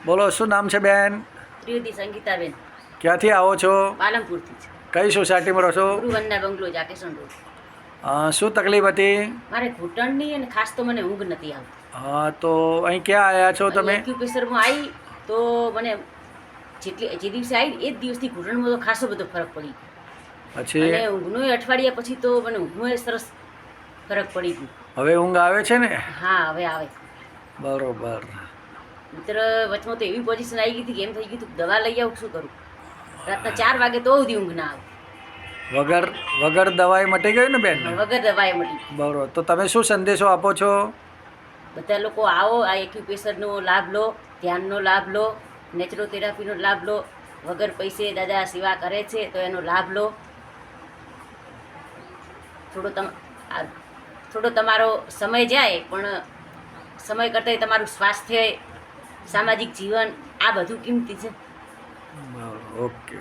બોલો, શું નામ છે બેન? ત્રિવેદી સંગીતાબેન, ક્યાંથી આવો છો? પાલનપુરથી છે. કઈ સોસાયટીમાં રહો છો? ગુરુવંદના બંગલો જાકેશન રોડ. શું તકલીફ હતી? મારે ઘૂંટણની અને ખાસ તો મને ઊંઘ નથી આવતી. હા, તો અહીં ક્યાં આવ્યા છો તમે? એક્યુપ્રેશરમાં આવી તો મને જે દિવસે આવી એ જ દિવસથી ઘૂંટણમાં તો ખાસો બધો ફરક પડી ગયો. પછી અને ઊંઘનો અઠવાડિયા પછી તો મને ઊંઘનો સરસ ફરક પડી ગયો. હવે ઊંઘ આવે છે ને? હા, હવે આવે. બરોબર. મિત્ર વચમાં તો એવી પોઝિશન આવી ગઈ હતી કે એમ થઈ ગયું હતું દવા લઈ આવું, શું કરું? રાતના 4 વાગે તો સુધી ઊંઘ ના આવે. વગર દવાઈ મટી ગયું ને બેન? વગર દવાએ મટી. બરોબર. તો તમે શું સંદેશો આપો છો? બધા લોકો આવો, આ એક્યુપ્રેશરનો લાભ લો, ધ્યાનનો લાભ લો, નેચરોથેરાપીનો લાભ લો. વગર પૈસે દાદા સેવા કરે છે તો એનો લાભ લો. થોડો તમારો સમય જાય, પણ સમય કરતાં તમારું સ્વાસ્થ્ય, સામાજિક જીવન આ બધું કિંમતી છે. ઓકે.